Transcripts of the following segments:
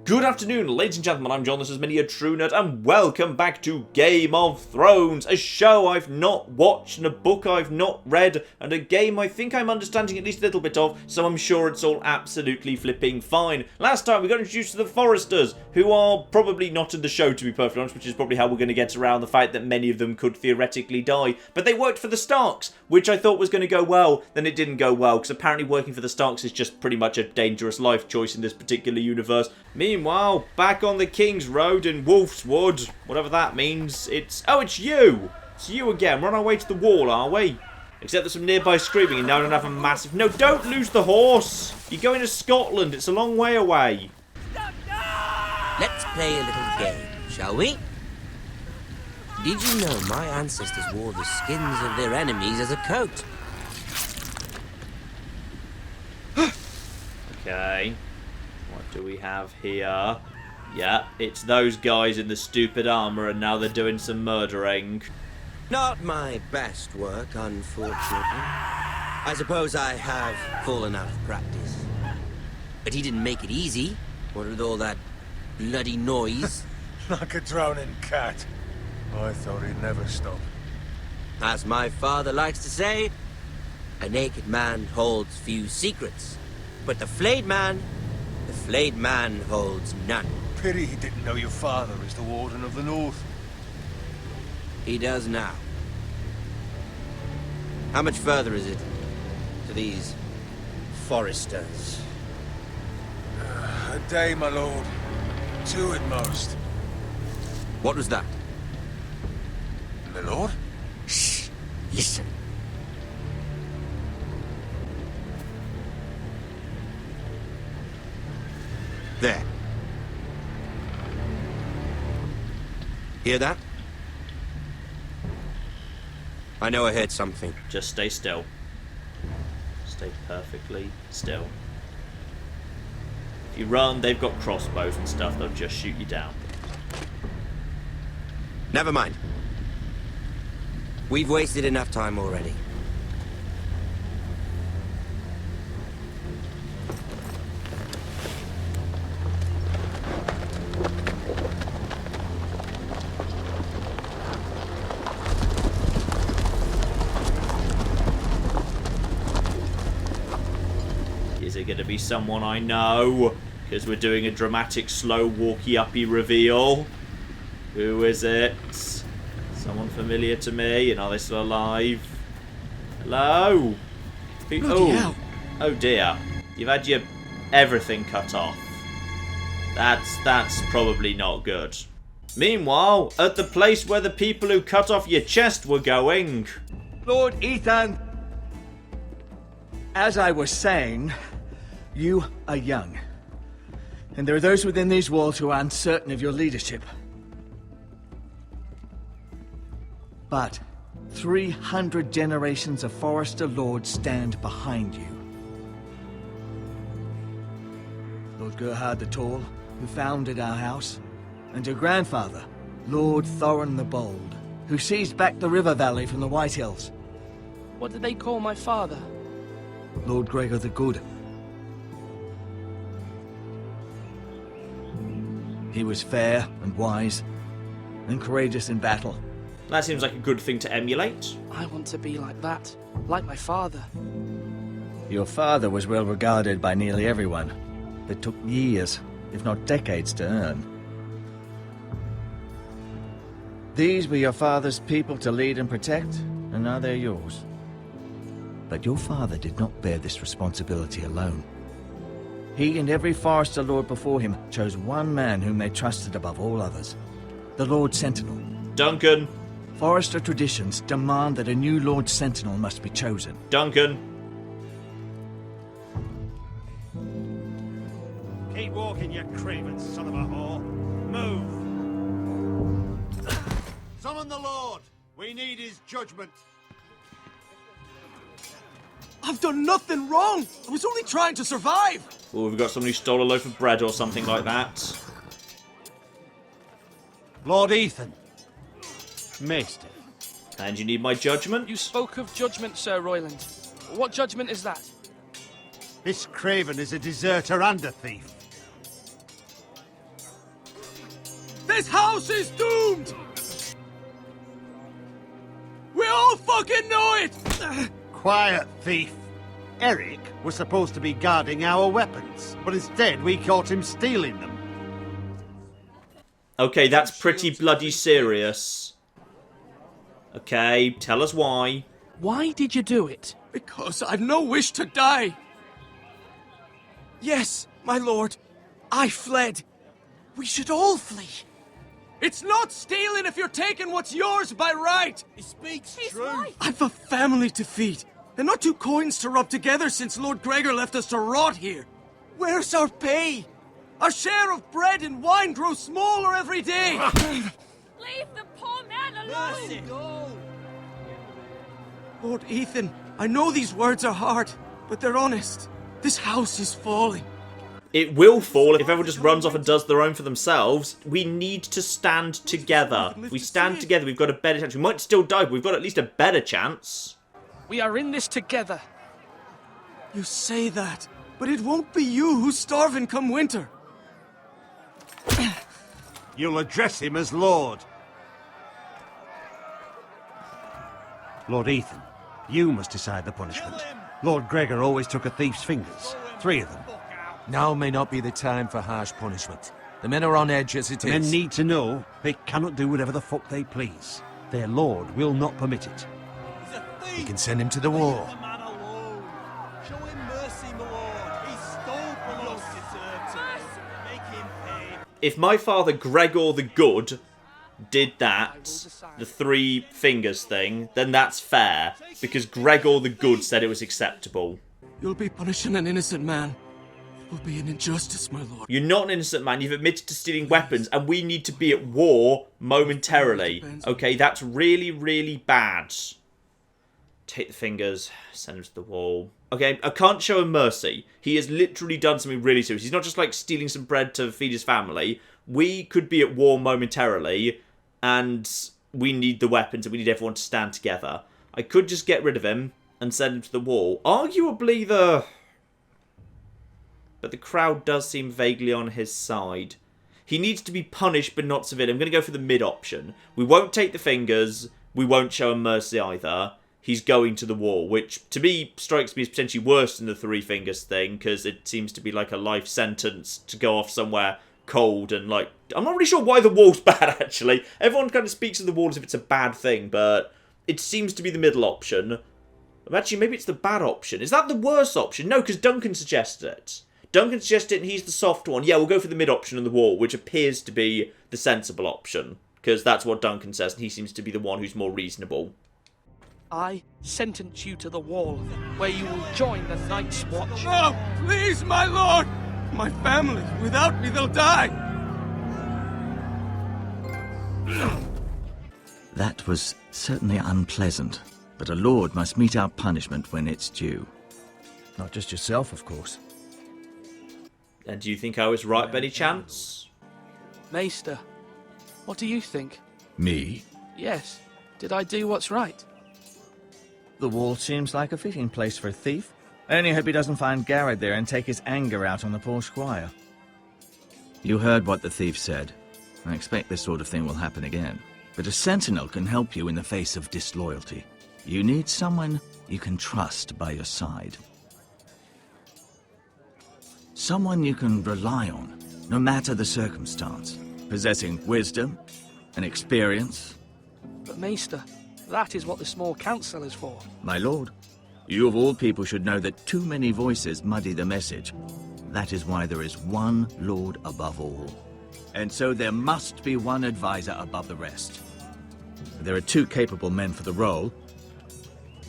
Good afternoon, ladies and gentlemen, I'm John, this is many a true nerd, and welcome back to Game of Thrones, a show I've not watched, and a book I've not read, and a game I think I'm understanding at least a little bit of, so I'm sure it's all absolutely flipping fine. Last time we got introduced to the Foresters, who are probably not in the show to be perfectly honest, which is probably how we're going to get around the fact that many of them could theoretically die, but they worked for the Starks, which I thought was going to go well, then it didn't go well, because apparently working for the Starks is just pretty much a dangerous life choice in this particular universe. Meanwhile, back on the King's Road in Wolfswood, whatever that means, it's you! It's you again. We're on our way to the wall, are we? Except there's some nearby screaming and now I don't have a massive... No, don't lose the horse! You're going to Scotland, it's a long way away. Let's play a little game, shall we? Did you know my ancestors wore the skins of their enemies as a coat? Okay. What do we have here? Yeah, it's those guys in the stupid armour and now they're doing some murdering. Not my best work, unfortunately. I suppose I have fallen out of practice. But he didn't make it easy, what with all that bloody noise. Like a drowning cat. I thought he'd never stop. As my father likes to say, a naked man holds few secrets. But the flayed man holds none. Pity he didn't know your father is the Warden of the North. He does now. How much further is it to these Foresters? A day, my lord. 2 at most. What was that? My lord? Shh! Listen. There. Hear that? I know I heard something. Just stay still. Stay perfectly still. If you run, they've got crossbows and stuff, they'll just shoot you down. Never mind. We've wasted enough time already. Is it going to be someone I know? Because we're doing a dramatic, slow, walkie-uppy reveal. Who is it? Someone familiar to me? And are they still alive? Hello? Oh dear. You've had your everything cut off. That's probably not good. Meanwhile, at the place where the people who cut off your chest were going. Lord Ethan, as I was saying, you are young. And there are those within these walls who are uncertain of your leadership. But 300 generations of Forester Lords stand behind you. Lord Gerhard the Tall, who founded our house, and your grandfather, Lord Thorin the Bold, who seized back the river valley from the White Hills. What did they call my father? Lord Gregor the Good. He was fair and wise, and courageous in battle. That seems like a good thing to emulate. I want to be like that, like my father. Your father was well regarded by nearly everyone. It took years, if not decades, to earn. These were your father's people to lead and protect, and now they're yours. But your father did not bear this responsibility alone. He and every Forester Lord before him chose one man whom they trusted above all others. The Lord Sentinel. Duncan. Forester traditions demand that a new Lord Sentinel must be chosen. Duncan. Keep walking, you craven son of a whore. Move! Summon the Lord! We need his judgment. I've done nothing wrong! I was only trying to survive! Oh, we've got somebody who stole a loaf of bread or something like that. Lord Ethan. Maester. And you need my judgment? You spoke of judgment, Sir Royland. What judgment is that? This craven is a deserter and a thief. This house is doomed! We all fucking know it! Quiet, thief. Eric was supposed to be guarding our weapons, but instead we caught him stealing them. Okay, that's pretty bloody serious. Okay, tell us why. Why did you do it? Because I've no wish to die. Yes, my lord, I fled. We should all flee. It's not stealing if you're taking what's yours by right. He speaks true. Right. I've a family to feed, and not 2 coins to rub together since Lord Gregor left us to rot here. Where's our pay? Our share of bread and wine grows smaller every day. Leave the poor man alone! Lord Ethan, I know these words are hard, but they're honest. This house is falling. It will fall if everyone just runs off and does their own for themselves. We need to stand together. If we stand together, we've got a better chance. We might still die, but we've got at least a better chance. We are in this together. You say that, but it won't be you who's starving come winter. You'll address him as Lord. Lord Ethan, you must decide the punishment. Lord Gregor always took a thief's fingers. 3 of them. Now may not be the time for harsh punishment. The men are on edge as it The men is. need to know they cannot do whatever the fuck they please. Their lord will not permit it. We can send him to the war. Show him mercy, my lord. He stole from us. Make him pay. If my father Gregor the Good did that, the 3 fingers thing, then that's fair. Because Gregor the Good said it was acceptable. You'll be punishing an innocent man. It will be an injustice, my lord. You're not an innocent man, you've admitted to stealing weapons, and we need to be at war momentarily. Okay, that's really, really bad. Take the fingers, send him to the wall. Okay, I can't show him mercy. He has literally done something really serious. He's not just like stealing some bread to feed his family. We could be at war momentarily, and we need the weapons, and we need everyone to stand together. I could just get rid of him and send him to the wall. Arguably But the crowd does seem vaguely on his side. He needs to be punished, but not severely. I'm going to go for the mid option. We won't take the fingers. We won't show him mercy either. He's going to the wall, which to me strikes me as potentially worse than the 3 fingers thing, because it seems to be like a life sentence to go off somewhere cold and like... I'm not really sure why the wall's bad, actually. Everyone kind of speaks of the wall as if it's a bad thing, but it seems to be the middle option. Actually, maybe it's the bad option. Is that the worst option? No, because Duncan suggested it. Duncan suggested it and he's the soft one. Yeah, we'll go for the mid option and the wall, which appears to be the sensible option. Because that's what Duncan says, and he seems to be the one who's more reasonable. I sentence you to the wall, where you will join the Night's Watch. No, please, my lord! My family, without me, they'll die! That was certainly unpleasant, but a lord must mete out punishment when it's due. Not just yourself, of course. And do you think I was right by any chance? Maester, what do you think? Me? Yes. Did I do what's right? The wall seems like a fitting place for a thief. I only hope he doesn't find Garrett there and take his anger out on the poor squire. You heard what the thief said. I expect this sort of thing will happen again. But a sentinel can help you in the face of disloyalty. You need someone you can trust by your side. Someone you can rely on, no matter the circumstance. Possessing wisdom and experience. But Maester, that is what the small council is for. My lord, you of all people should know that too many voices muddy the message. That is why there is one lord above all. And so there must be one advisor above the rest. There are 2 capable men for the role.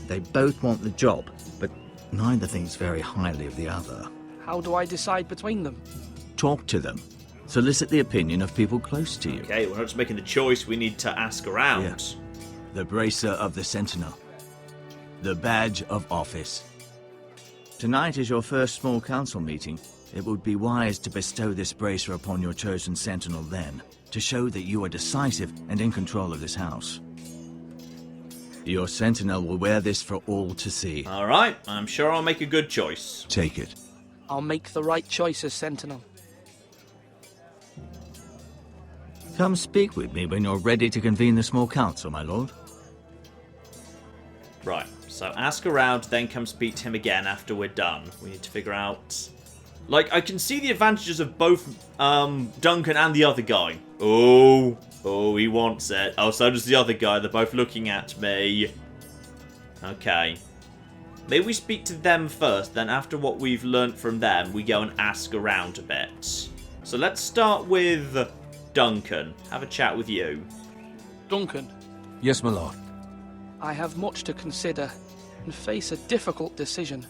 They both want the job, but neither thinks very highly of the other. How do I decide between them? Talk to them. Solicit the opinion of people close to you. Okay, we're not just making the choice, we need to ask around. Yes. The bracer of the Sentinel. The badge of office. Tonight is your first small council meeting. It would be wise to bestow this bracer upon your chosen Sentinel then, to show that you are decisive and in control of this house. Your Sentinel will wear this for all to see. Alright, I'm sure I'll make a good choice. Take it. I'll make the right choice as Sentinel. Come speak with me when you're ready to convene the small council, my lord. Right, so ask around, then come speak to him again after we're done. We need to figure out... Like, I can see the advantages of both Duncan and the other guy. Oh, he wants it. Oh, so does the other guy. They're both looking at me. Okay. Maybe we speak to them first, then after what we've learnt from them, we go and ask around a bit. So let's start with Duncan. Have a chat with you. Duncan, Yes, my lord. I have much to consider and face a difficult decision.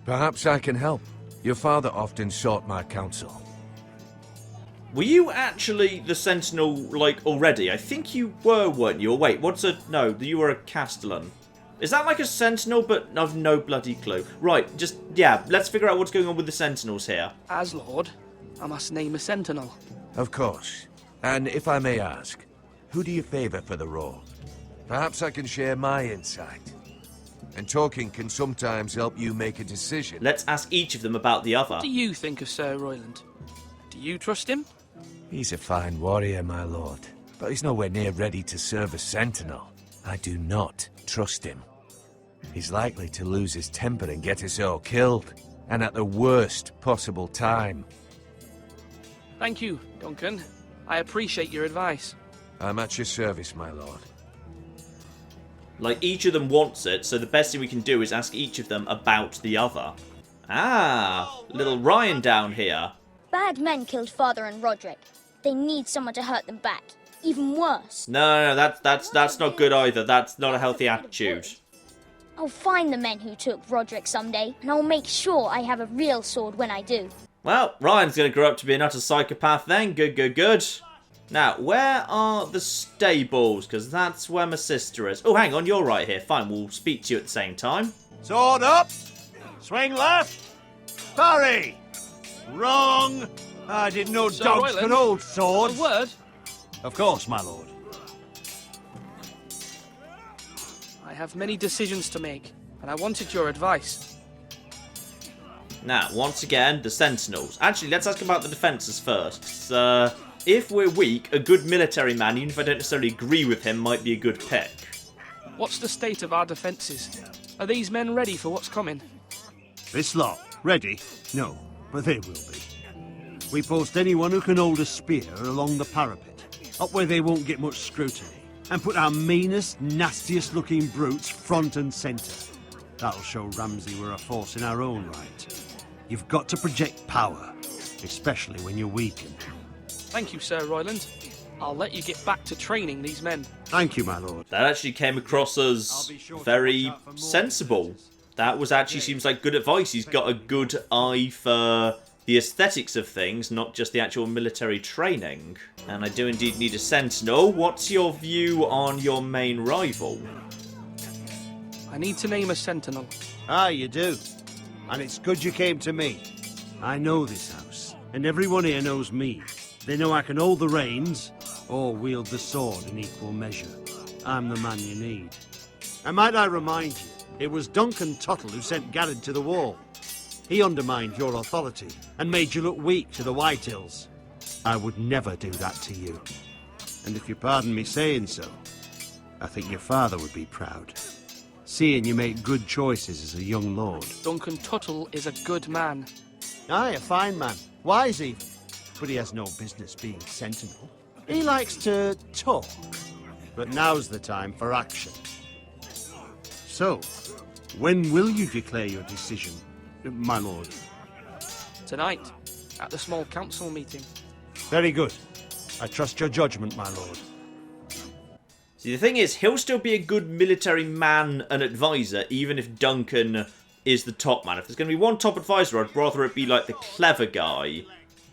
Perhaps I can help. Your father often sought my counsel. Were you actually the Sentinel, like, already? I think you were, weren't you? Or wait, no, you were a Castellan. Is that like a Sentinel, but I've no bloody clue. Right, yeah, let's figure out what's going on with the Sentinels here. As Lord, I must name a Sentinel. Of course. And if I may ask, who do you favour for the role? Perhaps I can share my insight. And talking can sometimes help you make a decision. Let's ask each of them about the other. What do you think of Sir Royland? Do you trust him? He's a fine warrior, my lord. But he's nowhere near ready to serve as Sentinel. I do not trust him. He's likely to lose his temper and get us all killed. And at the worst possible time. Thank you, Duncan. I appreciate your advice. I'm at your service, my lord. Like, each of them wants it, so the best thing we can do is ask each of them about the other. Ah, little Ryan down here. Bad men killed Father and Roderick. They need someone to hurt them back. Even worse. No, that's not good either. That's not a healthy attitude. I'll find the men who took Roderick someday, and I'll make sure I have a real sword when I do. Well, Ryan's going to grow up to be an utter psychopath then. Good. Now, where are the stables? Because that's where my sister is. Oh, hang on, you're right here. Fine, we'll speak to you at the same time. Sword up! Swing left! Parry! Wrong! I didn't know Sir dogs Royland, could hold A swords. word? Of course, my lord. I have many decisions to make, and I wanted your advice. Now, once again, the Sentinels. Actually, let's ask about the defences first. If we're weak, a good military man, even if I don't necessarily agree with him, might be a good pick. What's the state of our defences? Are these men ready for what's coming? This lot, ready? No, but they will be. We post anyone who can hold a spear along the parapet, up where they won't get much scrutiny, and put our meanest, nastiest looking brutes front and centre. That'll show Ramsay we're a force in our own right. You've got to project power, especially when you're weakened. Thank you, Sir Royland. I'll let you get back to training these men. Thank you, my lord. That actually came across as very sensible. That actually seems like good advice. He's got a good eye for the aesthetics of things, not just the actual military training. And I do indeed need a Sentinel. What's your view on your main rival? I need to name a Sentinel. Ah, you do. And it's good you came to me. I know this house, and everyone here knows me. They know I can hold the reins, or wield the sword in equal measure. I'm the man you need. And might I remind you, it was Duncan Tuttle who sent Garrett to the wall. He undermined your authority, and made you look weak to the Whitehills. I would never do that to you. And if you pardon me saying so, I think your father would be proud. Seeing you make good choices as a young lord. Duncan Tuttle is a good man. Aye, a fine man. Wise even. But he has no business being Sentinel. He likes to talk. But now's the time for action. So, when will you declare your decision, my lord? Tonight, at the small council meeting. Very good. I trust your judgment, my lord. See, the thing is, he'll still be a good military man and advisor, even if Duncan is the top man. If there's going to be one top advisor, I'd rather it be like the clever guy.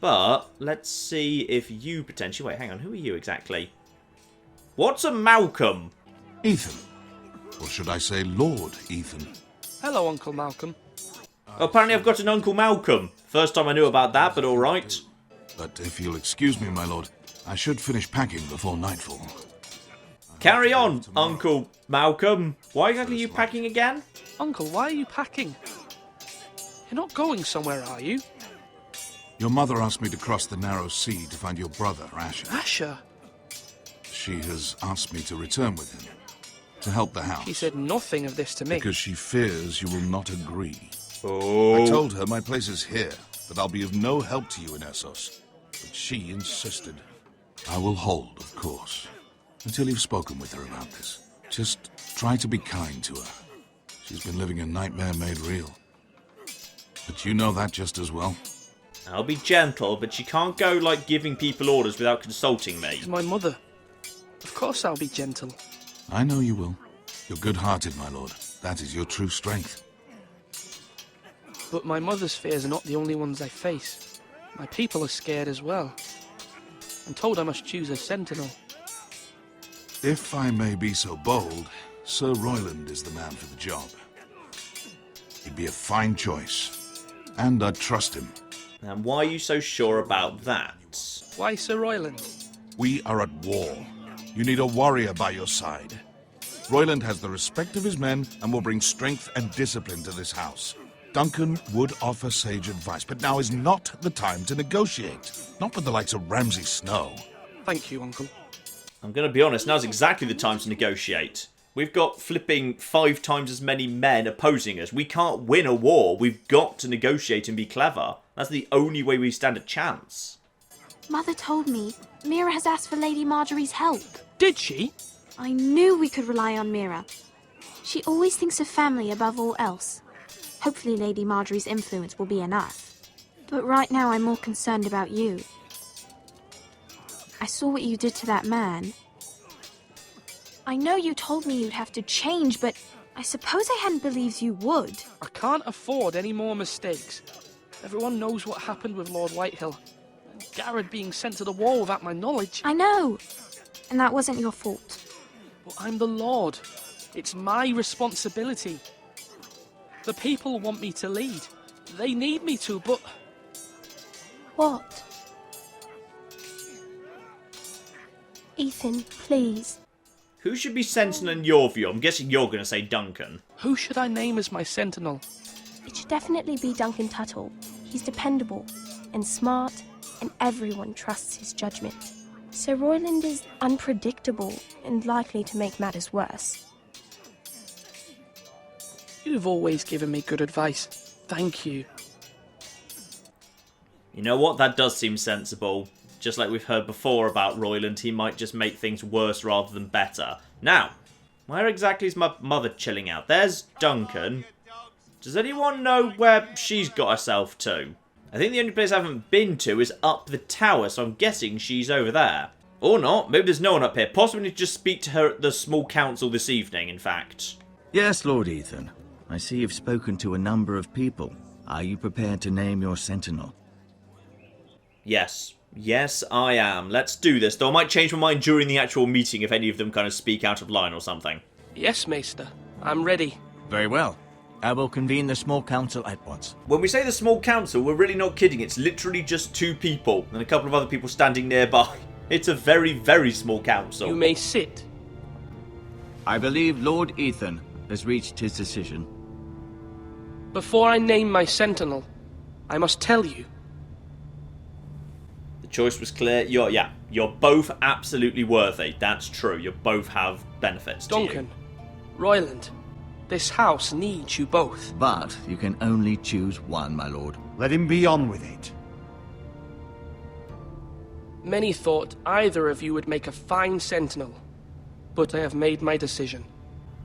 But let's see if you potentially... Wait, hang on. Who are you exactly? What's a Malcolm? Ethan. Or should I say Lord Ethan? Hello, Uncle Malcolm. Oh, apparently I've got an Uncle Malcolm. First time I knew about that, but alright. But if you'll excuse me, my lord, I should finish packing before nightfall. Carry on, Uncle Malcolm. Why exactly are you packing again? Uncle, why are you packing? You're not going somewhere, are you? Your mother asked me to cross the narrow sea to find your brother, Asher. Asher? She has asked me to return with him, to help the house. She said nothing of this to me. Because she fears you will not agree. Oh. I told her my place is here, that I'll be of no help to you in Essos. But she insisted. I will hold, of course, until you've spoken with her about this. Just try to be kind to her. She's been living a nightmare made real. But you know that just as well. I'll be gentle, but she can't go, like, giving people orders without consulting me. She's my mother. Of course I'll be gentle. I know you will. You're good-hearted, my lord. That is your true strength. But my mother's fears are not the only ones I face. My people are scared as well. I'm told I must choose a sentinel. If I may be so bold, Sir Royland is the man for the job. He'd be a fine choice, and I'd trust him. And why are you so sure about that? Why Sir Royland? We are at war. You need a warrior by your side. Royland has the respect of his men and will bring strength and discipline to this house. Duncan would offer sage advice, but now is not the time to negotiate. Not with the likes of Ramsay Snow. Thank you, Uncle. I'm going to be honest, now's exactly the time to negotiate. We've got flipping 5 times as many men opposing us. We can't win a war. We've got to negotiate and be clever. That's the only way we stand a chance. Mother told me Mira has asked for Lady Marjorie's help. Did she? I knew we could rely on Mira. She always thinks of family above all else. Hopefully Lady Marjorie's influence will be enough. But right now I'm more concerned about you. I saw what you did to that man. I know you told me you'd have to change, but I suppose I hadn't believed you would. I can't afford any more mistakes. Everyone knows what happened with Lord Whitehill. And Garrett being sent to the wall without my knowledge. I know. And that wasn't your fault. But I'm the Lord. It's my responsibility. The people want me to lead. They need me to, but... What? Ethan, please. Who should be Sentinel in your view? I'm guessing you're going to say Duncan. Who should I name as my Sentinel? It should definitely be Duncan Tuttle. He's dependable and smart, and everyone trusts his judgment. Sir Royland is unpredictable and likely to make matters worse. You've always given me good advice. Thank you. You know what? That does seem sensible. Just like we've heard before about Royland, he might just make things worse rather than better. Now, where exactly is my mother chilling out? There's Duncan. Does anyone know where she's got herself to? I think the only place I haven't been to is up the tower, so I'm guessing she's over there. Or not. Maybe there's no one up here. Possibly need to just speak to her at the small council this evening, in fact. Yes, Lord Ethan. I see you've spoken to a number of people. Are you prepared to name your sentinel? Yes. Yes, I am. Let's do this, though I might change my mind during the actual meeting if any of them kind of speak out of line or something. Yes, Maester. I'm ready. Very well. I will convene the small council at once. When we say the small council, we're really not kidding. It's literally just 2 people and a couple of other people standing nearby. It's a very, very small council. You may sit. I believe Lord Ethan has reached his decision. Before I name my sentinel, I must tell you. The choice was clear. You're both absolutely worthy. That's true. You both have benefits to you. Duncan, Royland, this house needs you both. But you can only choose one, my lord. Let him be on with it. Many thought either of you would make a fine sentinel, but I have made my decision.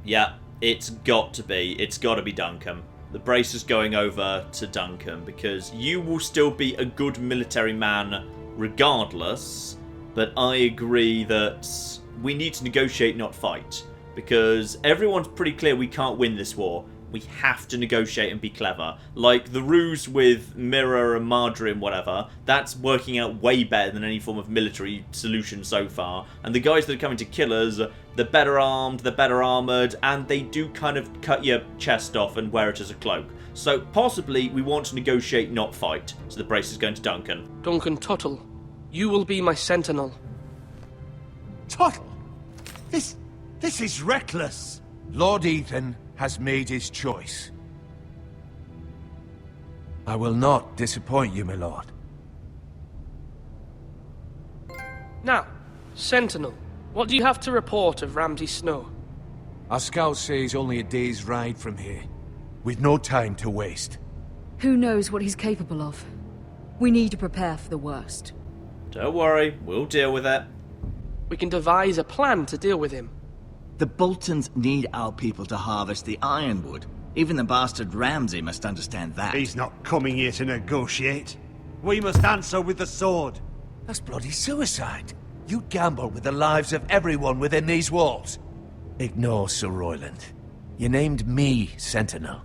Yeah, it's got to be. It's got to be Duncan. The brace is going over to Duncan because you will still be a good military man regardless, but I agree that we need to negotiate, not fight, because everyone's pretty clear we can't win this war. We have to negotiate and be clever. Like the ruse with Mira and Marjorie and whatever, that's working out way better than any form of military solution so far. And the guys that are coming to kill us, they're better armed, they're better armoured, and they do kind of cut your chest off and wear it as a cloak. So possibly we want to negotiate, not fight. So the brace is going to Duncan. Duncan Tuttle, you will be my sentinel. Tuttle! This is reckless! Lord Ethan has made his choice. I will not disappoint you, my lord. Now, Sentinel, what do you have to report of Ramsay Snow? Our scouts say he's only a day's ride from here. We've no time to waste. Who knows what he's capable of? We need to prepare for the worst. Don't worry, we'll deal with it. We can devise a plan to deal with him. The Boltons need our people to harvest the ironwood. Even the bastard Ramsay must understand that. He's not coming here to negotiate. We must answer with the sword. That's bloody suicide. You gamble with the lives of everyone within these walls. Ignore Sir Royland. You named me Sentinel.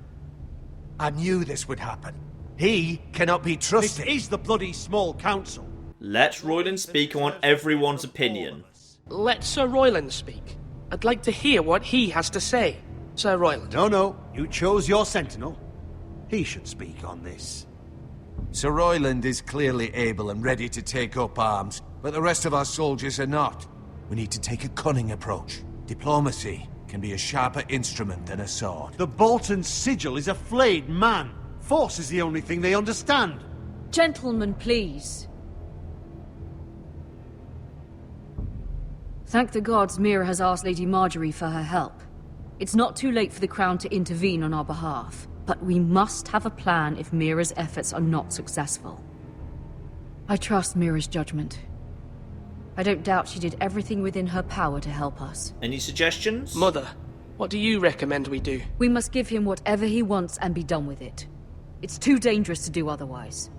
I knew this would happen. He cannot be trusted. This is the bloody small council. Let Royland speak on everyone's opinion. Let Sir Royland speak. I'd like to hear what he has to say. Sir Royland. No, you chose your Sentinel. He should speak on this. Sir Royland is clearly able and ready to take up arms, but the rest of our soldiers are not. We need to take a cunning approach. Diplomacy can be a sharper instrument than a sword. The Bolton sigil is a flayed man. Force is the only thing they understand. Gentlemen, please. Thank the gods Mira has asked Lady Marjorie for her help. It's not too late for the Crown to intervene on our behalf, but we must have a plan if Mira's efforts are not successful. I trust Mira's judgment. I don't doubt she did everything within her power to help us. Any suggestions? Mother, what do you recommend we do? We must give him whatever he wants and be done with it. It's too dangerous to do otherwise.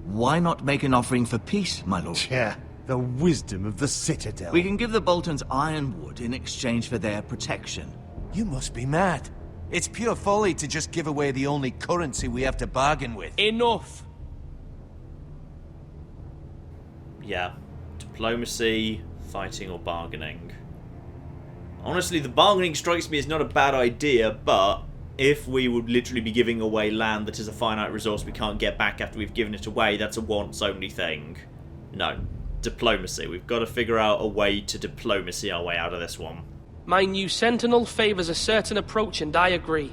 Why not make an offering for peace, my lord? Yeah, the wisdom of the Citadel. We can give the Boltons ironwood in exchange for their protection. You must be mad. It's pure folly to just give away the only currency we have to bargain with. Enough! Yeah. Diplomacy, fighting, or bargaining. Honestly, the bargaining strikes me as not a bad idea, but if we would literally be giving away land that is a finite resource we can't get back after we've given it away, that's a once-only thing. No. Diplomacy. We've got to figure out a way to diplomacy our way out of this one. My new Sentinel favours a certain approach, and I agree.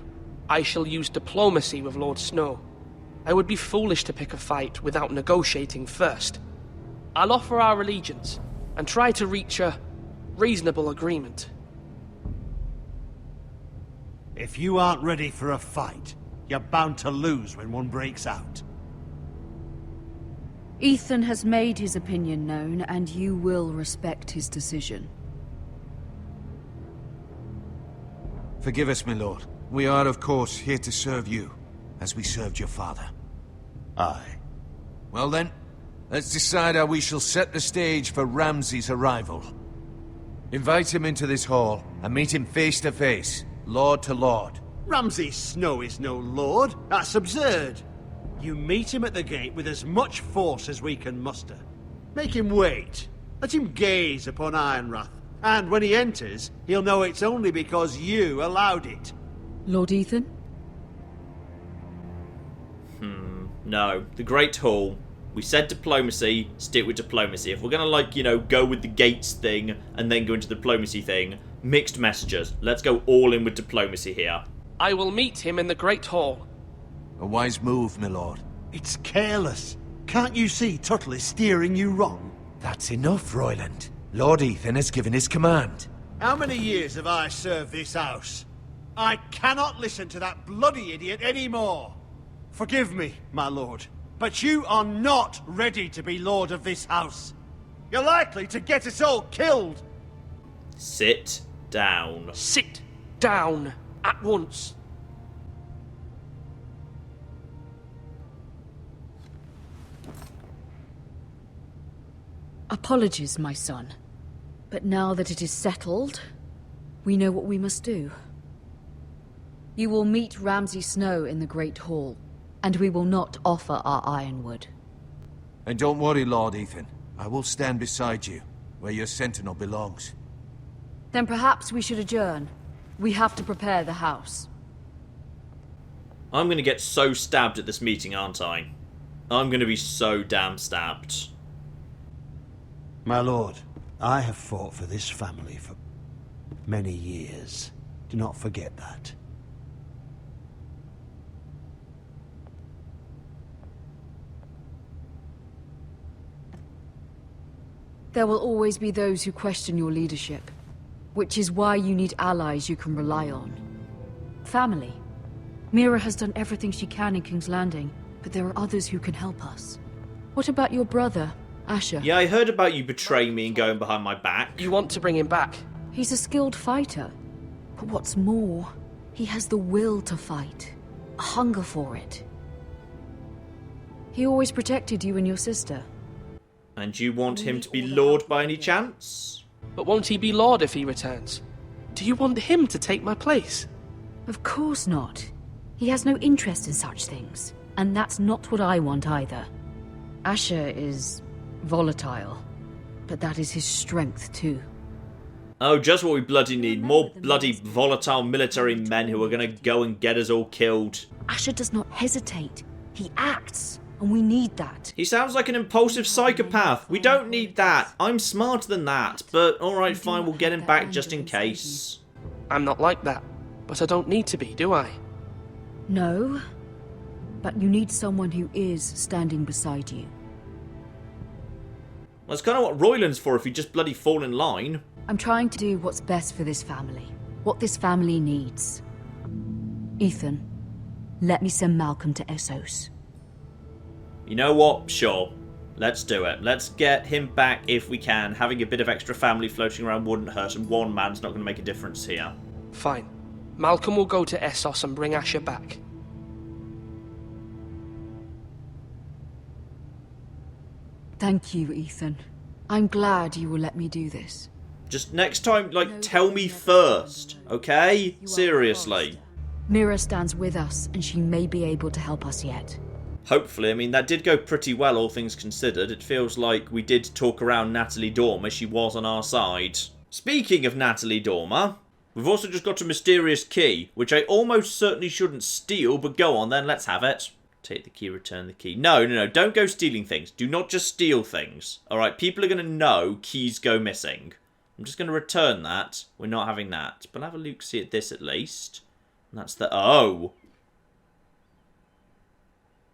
I shall use diplomacy with Lord Snow. I would be foolish to pick a fight without negotiating first. I'll offer our allegiance, and try to reach a reasonable agreement. If you aren't ready for a fight, you're bound to lose when one breaks out. Ethan has made his opinion known, and you will respect his decision. Forgive us, my lord. We are, of course, here to serve you, as we served your father. Aye. Well then, let's decide how we shall set the stage for Ramsay's arrival. Invite him into this hall, and meet him face to face, lord to lord. Ramsay Snow is no lord. That's absurd. You meet him at the gate with as much force as we can muster. Make him wait. Let him gaze upon Ironrath. And when he enters, he'll know it's only because you allowed it. Lord Ethan? No. The Great Hall. We said diplomacy, stick with diplomacy. If we're gonna, like, you know, go with the gates thing and then go into the diplomacy thing, mixed messages. Let's go all in with diplomacy here. I will meet him in the Great Hall. A wise move, my lord. It's careless. Can't you see Tuttle is steering you wrong? That's enough, Royland. Lord Ethan has given his command. How many years have I served this house? I cannot listen to that bloody idiot anymore. Forgive me, my lord, but you are not ready to be lord of this house. You're likely to get us all killed. Sit down. Sit down at once. Apologies, my son. But now that it is settled, we know what we must do. You will meet Ramsay Snow in the Great Hall, and we will not offer our ironwood. And don't worry, Lord Ethan. I will stand beside you, where your Sentinel belongs. Then perhaps we should adjourn. We have to prepare the house. I'm gonna get so stabbed at this meeting, aren't I? I'm gonna be so damn stabbed. My lord, I have fought for this family for many years. Do not forget that. There will always be those who question your leadership, which is why you need allies you can rely on. Family. Mira has done everything she can in King's Landing, but there are others who can help us. What about your brother, Asher? Yeah, I heard about you betraying me and going behind my back. You want to bring him back? He's a skilled fighter. But what's more, he has the will to fight. A hunger for it. He always protected you and your sister. And you want him to be Lord by any chance? But won't he be Lord if he returns? Do you want him to take my place? Of course not. He has no interest in such things. And that's not what I want either. Asher is volatile. But that is his strength too. Oh, just what we bloody need. More bloody volatile military men who are going to go and get us all killed. Asher does not hesitate. He acts. And we need that. He sounds like an impulsive psychopath. We don't need that. I'm smarter than that. But alright, fine, we'll get him back just in case. I'm not like that. But I don't need to be, do I? No. But you need someone who is standing beside you. Well, that's kind of what Royland's for if you just bloody fall in line. I'm trying to do what's best for this family. What this family needs. Ethan, let me send Malcolm to Essos. You know what? Sure. Let's do it. Let's get him back if we can. Having a bit of extra family floating around wouldn't hurt, and one man's not going to make a difference here. Fine. Malcolm will go to Essos and bring Asher back. Thank you, Ethan. I'm glad you will let me do this. Just next time, like, tell me first, okay? Seriously. Mira stands with us, and she may be able to help us yet. Hopefully. I mean, that did go pretty well, all things considered. It feels like we did talk around Natalie Dormer. She was on our side. Speaking of Natalie Dormer, we've also just got a mysterious key, which I almost certainly shouldn't steal, but go on then, let's have it. Take the key, return the key. No, don't go stealing things. Do not just steal things. Alright, people are going to know keys go missing. I'm just going to return that. We're not having that. But I'll have a look see at this at least. And that's the... Oh!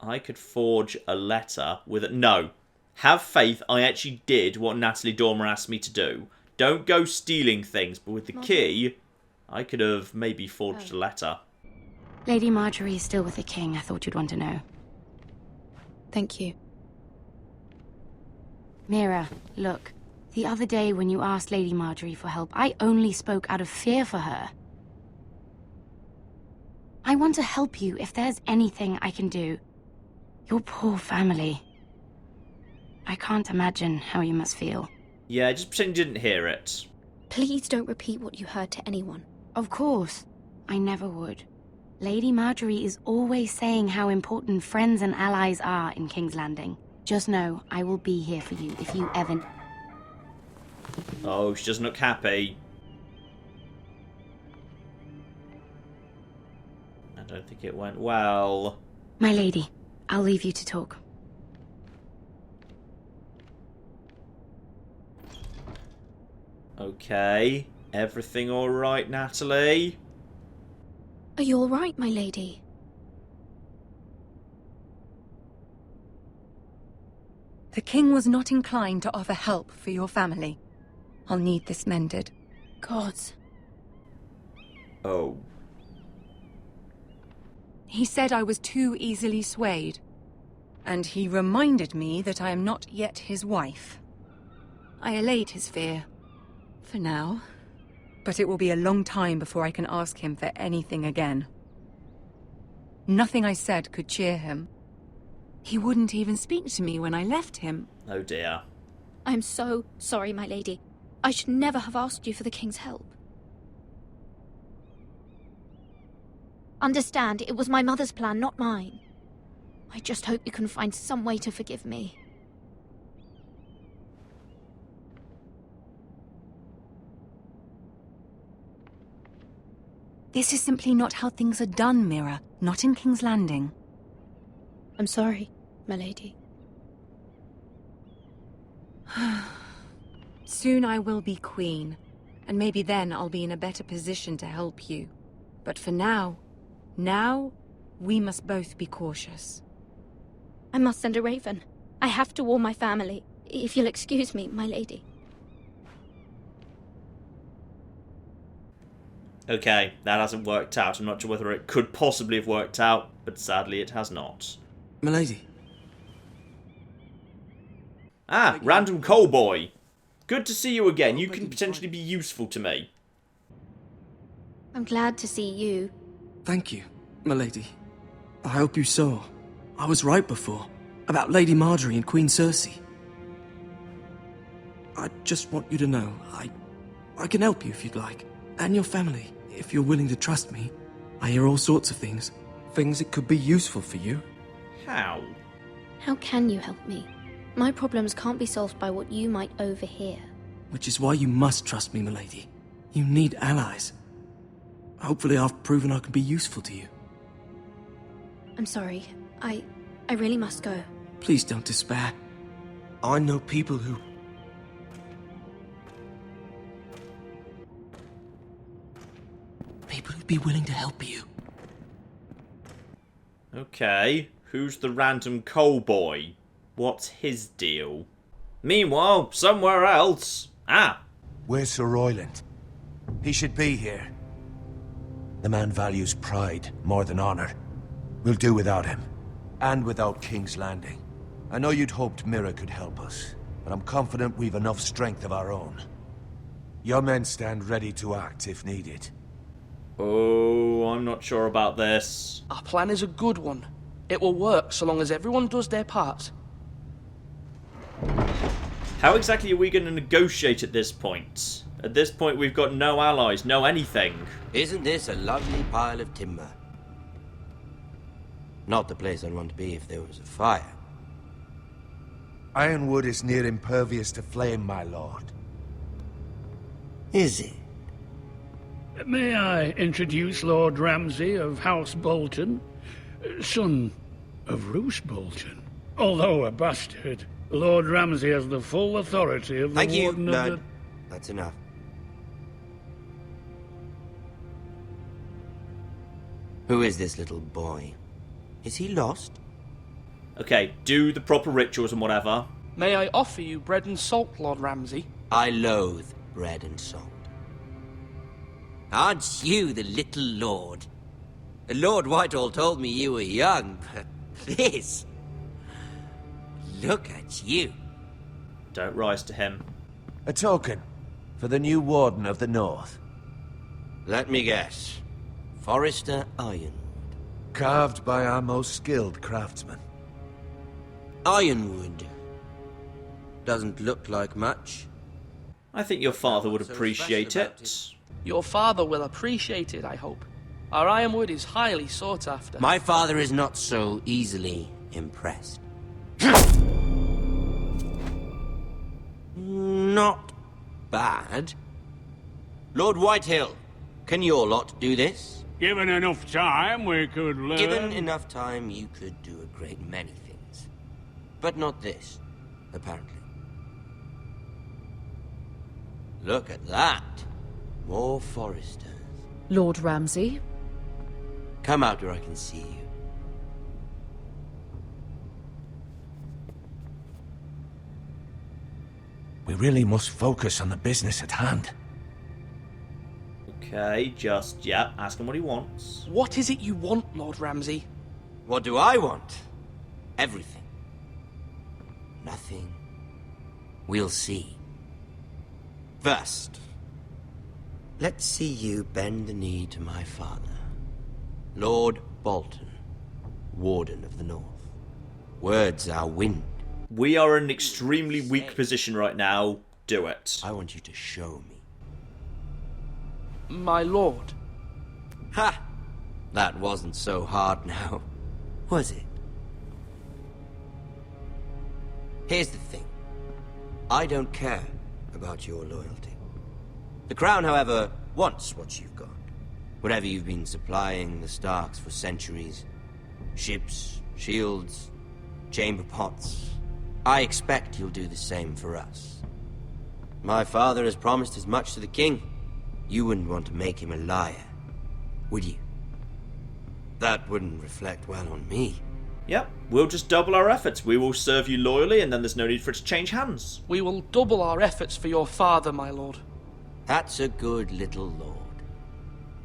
I could forge a letter with it. No. Have faith, I actually did what Natalie Dormer asked me to do. Don't go stealing things, but with the key, I could have maybe forged a letter. Lady Marjorie is still with the king. I thought you'd want to know. Thank you. Mira, look. The other day when you asked Lady Marjorie for help, I only spoke out of fear for her. I want to help you if there's anything I can do. Your poor family. I can't imagine how you must feel. Yeah, just pretend you didn't hear it. Please don't repeat what you heard to anyone. Of course. I never would. Lady Marjorie is always saying how important friends and allies are in King's Landing. Just know, I will be here for you if you ever... Oh, she doesn't look happy. I don't think it went well. My lady, I'll leave you to talk. Okay. Everything alright, Natalie? Are you all right, my lady? The king was not inclined to offer help for your family. I'll need this mended. Gods. Oh. He said I was too easily swayed. And he reminded me that I am not yet his wife. I allayed his fear. For now. But it will be a long time before I can ask him for anything again. Nothing I said could cheer him. He wouldn't even speak to me when I left him. Oh dear. I'm so sorry, my lady. I should never have asked you for the king's help. Understand, it was my mother's plan, not mine. I just hope you can find some way to forgive me. This is simply not how things are done, Mira. Not in King's Landing. I'm sorry, my lady. Soon I will be queen, and maybe then I'll be in a better position to help you. But for now, we must both be cautious. I must send a raven. I have to warn my family. If you'll excuse me, my lady. Okay, that hasn't worked out. I'm not sure whether it could possibly have worked out, but sadly it has not. Milady. Ah, random coal boy. Good to see you again. You can potentially be useful to me. I'm glad to see you. Thank you, milady. I hope you saw. I was right before. About Lady Marjorie and Queen Cersei. I just want you to know, I can help you if you'd like. And your family, if you're willing to trust me. I hear all sorts of things. Things that could be useful for you. How? How can you help me? My problems can't be solved by what you might overhear. Which is why you must trust me, milady. You need allies. Hopefully I've proven I can be useful to you. I'm sorry. I really must go. Please don't despair. I know people who... People who'd be willing to help you. Okay, who's the random coal boy? What's his deal? Meanwhile, somewhere else. Ah! Where's Sir Royland? He should be here. The man values pride more than honor. We'll do without him. And without King's Landing. I know you'd hoped Mira could help us, but I'm confident we've enough strength of our own. Your men stand ready to act if needed. Oh, I'm not sure about this. Our plan is a good one. It will work so long as everyone does their part. How exactly are we going to negotiate at this point? At this point, we've got no allies, no anything. Isn't this a lovely pile of timber? Not the place I'd want to be if there was a fire. Ironwood is near impervious to flame, my lord. Is it? May I introduce Lord Ramsay of House Bolton, son of Roose Bolton. Although a bastard, Lord Ramsay has the full authority of the Thank you, Warden of Lord. the... That's enough. Who is this little boy? Is he lost? Okay, do the proper rituals and whatever. May I offer you bread and salt, Lord Ramsay? I loathe bread and salt. Aren't you the little lord? Lord Whitehall told me you were young, but this... Look at you. Don't rise to him. A token for the new Warden of the North. Let me guess. Forrester Ironwood. Carved by our most skilled craftsmen. Ironwood. Doesn't look like much. I think your father would appreciate it. Your father will appreciate it, I hope. Our ironwood is highly sought after. My father is not so easily impressed. Not bad. Lord Whitehill, can your lot do this? Given enough time, we could learn... Given enough time, you could do a great many things. But not this, apparently. Look at that. More foresters. Lord Ramsay? Come out where I can see you. We really must focus on the business at hand. Okay, just, yeah, ask him what he wants. What is it you want, Lord Ramsay? What do I want? Everything. Nothing. We'll see. First, let's see you bend the knee to my father, Lord Bolton, Warden of the North. Words are wind. We are in an extremely weak position right now. Do it. I want you to show me. My lord. Ha! That wasn't so hard now, was it? Here's the thing. I don't care about your loyalty. The Crown, however, wants what you've got. Whatever you've been supplying the Starks for centuries. Ships, shields, chamber pots. I expect you'll do the same for us. My father has promised as much to the king. You wouldn't want to make him a liar, would you? That wouldn't reflect well on me. Yep, we'll just double our efforts. We will serve you loyally, and then there's no need for it to change hands. We will double our efforts for your father, my lord. That's a good little lord.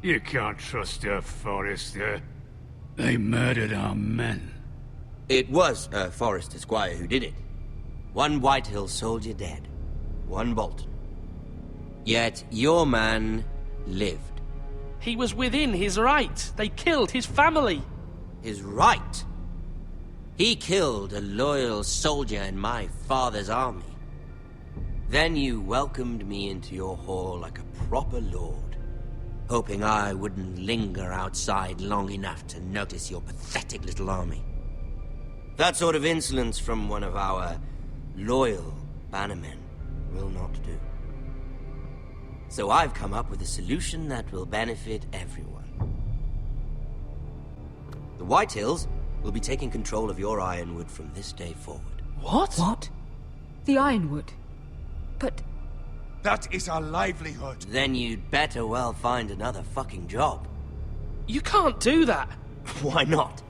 You can't trust a Forrester. They murdered our men. It was a Forrester squire who did it. One Whitehill soldier dead. One Bolton. Yet your man lived. He was within his right. They killed his family. His right? He killed a loyal soldier in my father's army. Then you welcomed me into your hall like a proper lord, hoping I wouldn't linger outside long enough to notice your pathetic little army. That sort of insolence from one of our loyal bannermen will not do. So I've come up with a solution that will benefit everyone. The Whitehills will be taking control of your Ironwood from this day forward. What? What? The Ironwood? But... That is our livelihood. Then you'd better well find another fucking job. You can't do that. Why not?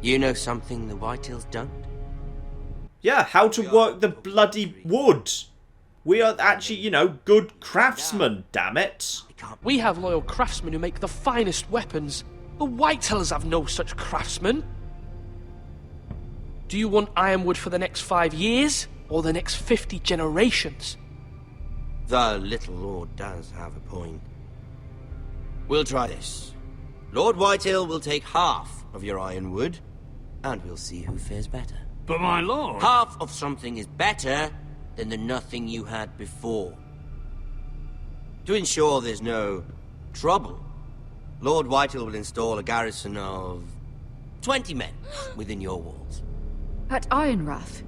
You know something the Whitehills don't? Yeah, how to work the bloody wood. We are actually, you know, good craftsmen, damn it. We have loyal craftsmen who make the finest weapons. The Whitehills have no such craftsmen. Do you want Ironwood for the next 5 years, or the next 50 generations? The little lord does have a point. We'll try this. Lord Whitehill will take half of your Ironwood, and we'll see who fares better. But my lord... Half of something is better than the nothing you had before. To ensure there's no trouble, Lord Whitehill will install a garrison of 20 men within your walls. At Ironrath,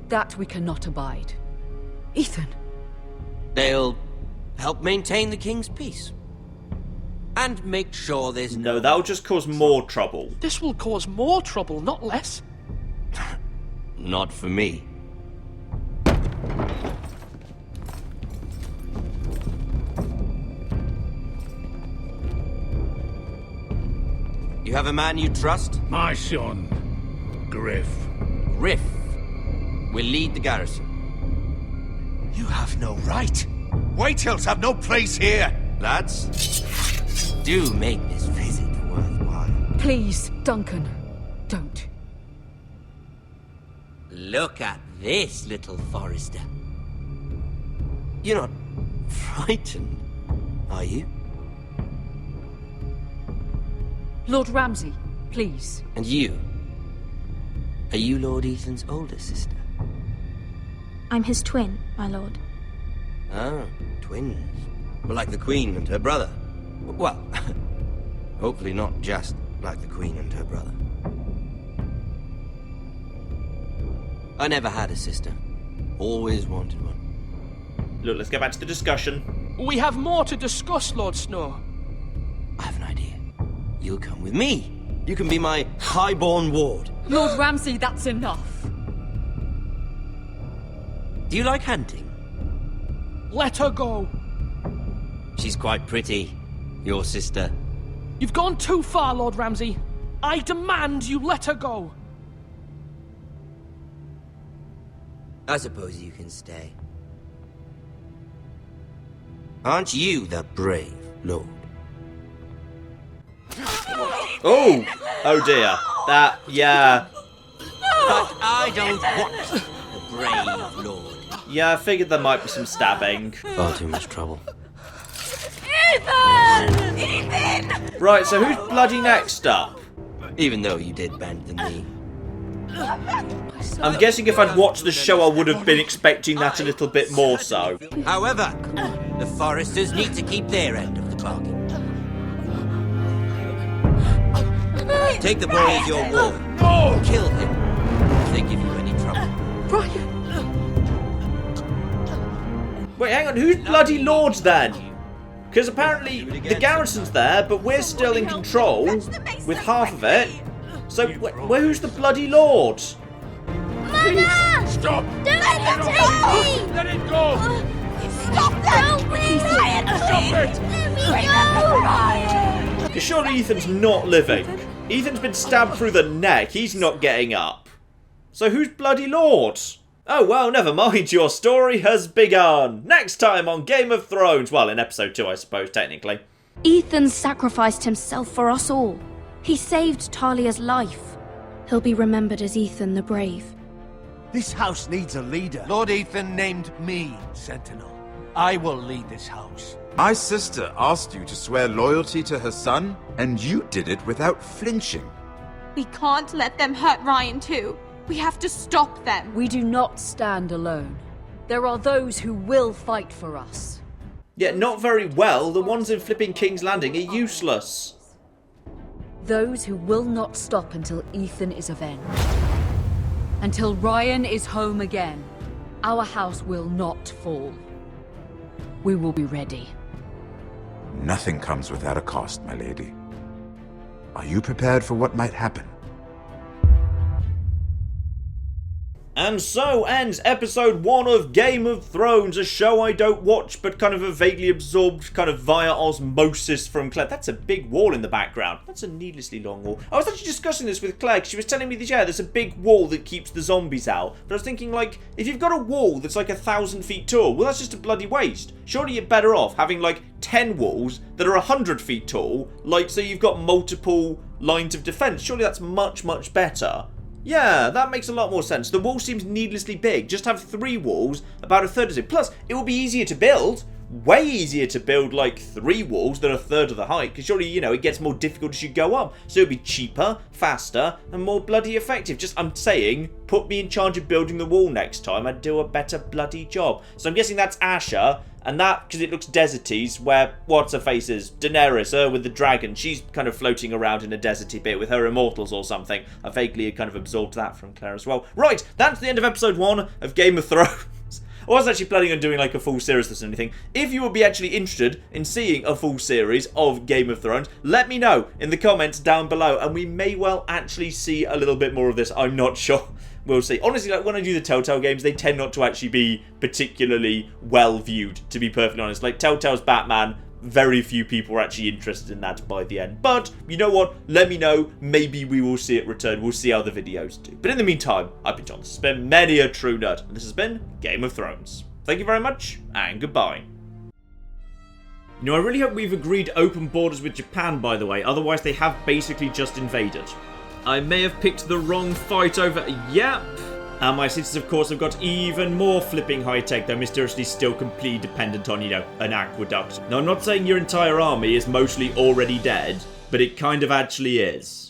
that we cannot abide. Ethan. They'll help maintain the king's peace. And make sure there's no... that'll just cause more trouble. This will cause more trouble, not less. Not for me. You have a man you trust? My son, Griff. Griff will lead the garrison. You have no right. Whitehills have no place here. Lads, do make this visit worthwhile. Please, Duncan, don't. Look at this, little Forrester. You're not frightened, are you? Lord Ramsay, please. And you? Are you Lord Ethan's older sister? I'm his twin, my lord. Ah, twins. Well, like the Queen and her brother. Well, hopefully not just like the Queen and her brother. I never had a sister. Always wanted one. Look, let's get back to the discussion. We have more to discuss, Lord Snow. I have an idea. You'll come with me. You can be my highborn ward. Lord Ramsay, that's enough. Do you like hunting? Let her go. She's quite pretty, your sister. You've gone too far, Lord Ramsay. I demand you let her go. I suppose you can stay. Aren't you the brave lord? Oh! Oh dear. That, yeah. But I don't want the brave lord. Yeah, I figured there might be some stabbing. Far too much trouble. Ethan! Ethan! Right, so who's bloody next up? Even though you did bend the knee. I'm guessing if I'd watched the show, I would have been expecting that a little bit more so. However, the Foresters need to keep their end of the bargain. Take the boy as your ward. Kill him if they give you any trouble. Brian! Wait, hang on, who's bloody Lord then? Because apparently the garrison's there, but we're still in control with half of it. So, who's the bloody Lord? Mother! Stop! Don't let him take me! Let it go! Stop that! Ryan, Stop it! Let me go! Ryan! Because surely Ethan's not living. Ethan's been stabbed through the neck. He's not getting up. So who's bloody Lord? Oh, well, never mind. Your story has begun. Next time on Game of Thrones. Well, in episode 2, I suppose, technically. Ethan sacrificed himself for us all. He saved Talia's life. He'll be remembered as Ethan the Brave. This house needs a leader. Lord Ethan named me Sentinel. I will lead this house. My sister asked you to swear loyalty to her son, and you did it without flinching. We can't let them hurt Ryan too. We have to stop them. We do not stand alone. There are those who will fight for us. Yeah, not very well. The ones in flipping King's Landing are useless. Those who will not stop until Ethan is avenged. Until Ryan is home again, our house will not fall. We will be ready. Nothing comes without a cost, my lady. Are you prepared for what might happen? And so ends episode 1 of Game of Thrones, a show I don't watch but kind of a vaguely absorbed kind of via osmosis from Claire. That's a big wall in the background. That's a needlessly long wall. I was actually discussing this with Claire, 'cause she was telling me that, yeah, there's a big wall that keeps the zombies out. But I was thinking, like, if you've got a wall that's like 1,000 feet tall, well, that's just a bloody waste. Surely you're better off having like 10 walls that are 100 feet tall, like, so you've got multiple lines of defense. Surely that's much, much better. Yeah, that makes a lot more sense. The wall seems needlessly big. Just have 3 walls, about a third of it. Plus, it will be easier to build. Way easier to build, like, 3 walls that are a third of the height. Because surely, you know, it gets more difficult as you go up. So it'll be cheaper, faster, and more bloody effective. Just, I'm saying, put me in charge of building the wall next time. I'd do a better bloody job. So I'm guessing that's Asher. And that, because it looks deserty, where, what's her face is? Daenerys, her with the dragon. She's kind of floating around in a deserty bit with her immortals or something. I vaguely kind of absorbed that from Claire as well. Right, that's the end of episode 1 of Game of Thrones. I wasn't actually planning on doing like a full series of this or anything. If you would be actually interested in seeing a full series of Game of Thrones, let me know in the comments down below. And we may well actually see a little bit more of this. I'm not sure. We'll see. Honestly, like when I do the Telltale games, they tend not to actually be particularly well viewed, to be perfectly honest. Like Telltale's Batman, very few people are actually interested in that by the end. But, you know what? Let me know. Maybe we will see it return. We'll see how the videos do. But in the meantime, I've been John. This has been many a true nerd. And this has been Game of Thrones. Thank you very much, and goodbye. You know, I really hope we've agreed open borders with Japan, by the way. Otherwise, they have basically just invaded. I may have picked the wrong fight over... Yep. And my cities, of course, have got even more flipping high-tech. They're mysteriously still completely dependent on, you know, an aqueduct. Now, I'm not saying your entire army is mostly already dead, but it kind of actually is.